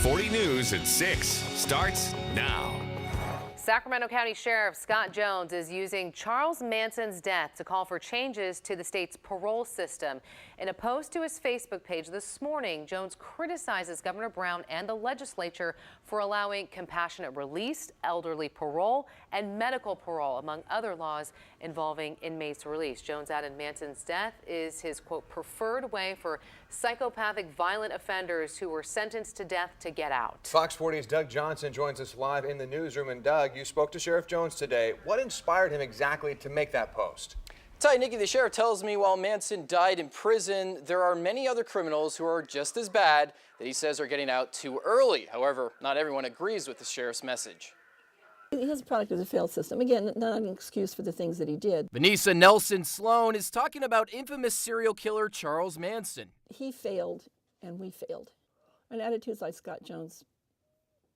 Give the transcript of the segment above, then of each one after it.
40 News at 6 starts now. Sacramento County Sheriff Scott Jones is using Charles Manson's death to call for changes to the state's parole system. In a post to his Facebook page this morning, Jones criticizes Governor Brown and the legislature for allowing compassionate release, elderly parole, and medical parole, among other laws involving inmates release. Jones added Manson's death is his, quote, preferred way for psychopathic violent offenders who were sentenced to death to get out. Fox 40's Doug Johnson joins us live in the newsroom. And Doug, you spoke to Sheriff Jones today. What inspired him exactly to make that post? Ty, Nikki, the sheriff tells me while Manson died in prison, there are many other criminals who are just as bad that he says are getting out too early. However, not everyone agrees with the sheriff's message. He's a product of the failed system. Again, not an excuse for the things that he did. Vanessa Nelson Sloan is talking about infamous serial killer Charles Manson. He failed, and we failed. And attitudes like Scott Jones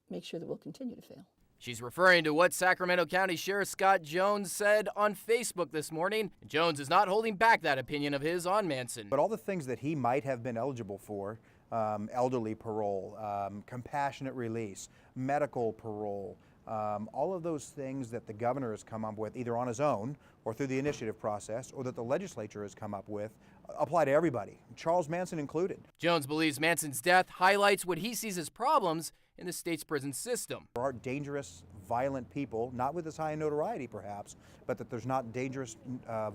make sure that we'll continue to fail. She's referring to what Sacramento County Sheriff Scott Jones said on Facebook this morning. Jones is not holding back that opinion of his on Manson. But all the things that he might have been eligible for, elderly parole, compassionate release, medical parole, all of those things that the governor has come up with either on his own or through the initiative process or that the legislature has come up with apply to everybody, Charles Manson included. Jones believes Manson's death highlights what he sees as problems in the state's prison system. There are dangerous, violent people, not with as high a notoriety perhaps, but that there's not dangerous,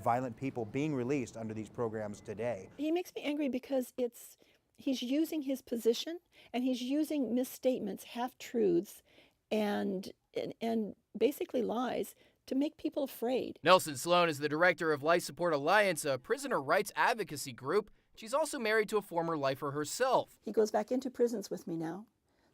violent people being released under these programs today. He makes me angry because he's using his position and he's using misstatements, half-truths, and basically lies to make people afraid. Nelson Sloan is the director of Life Support Alliance, a prisoner rights advocacy group. She's also married to a former lifer herself. He goes back into prisons with me now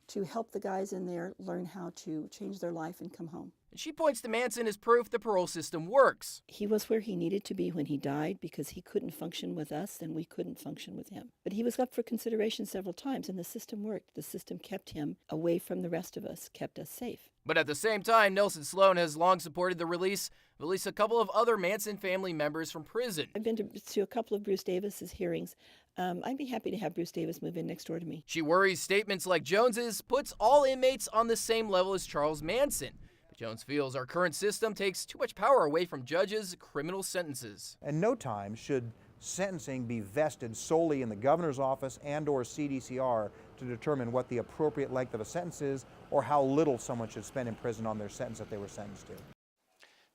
to help the guys in there learn how to change their life and come home. And she points to Manson as proof the parole system works. He was where he needed to be when he died because he couldn't function with us and we couldn't function with him. But he was up for consideration several times and the system worked. The system kept him away from the rest of us, kept us safe. But at the same time, Nelson Sloan has long supported the release of at least a couple of other Manson family members from prison. I've been to a couple of Bruce Davis's hearings. I'd be happy to have Bruce Davis move in next door to me. She worries statements like Jones's puts all inmates on the same level as Charles Manson. But Jones feels our current system takes too much power away from judges' criminal sentences. And no time should sentencing be vested solely in the governor's office and or CDCR to determine what the appropriate length of a sentence is or how little someone should spend in prison on their sentence that they were sentenced to.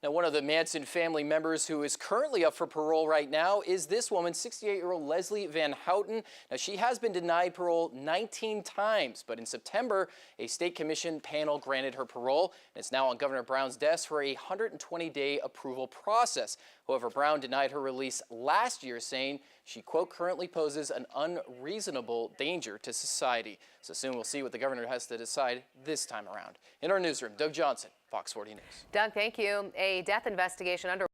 Now, one of the Manson family members who is currently up for parole right now is this woman, 68-year-old Leslie Van Houten. Now, she has been denied parole 19 times, but in September, a state commission panel granted her parole, and it's now on Governor Brown's desk for a 120-day approval process. However, Brown denied her release last year, saying she, quote, currently poses an unreasonable danger to society. So soon we'll see what the governor has to decide this time around. In our newsroom, Doug Johnson, Fox 40 News. Doug, thank you. A death investigation under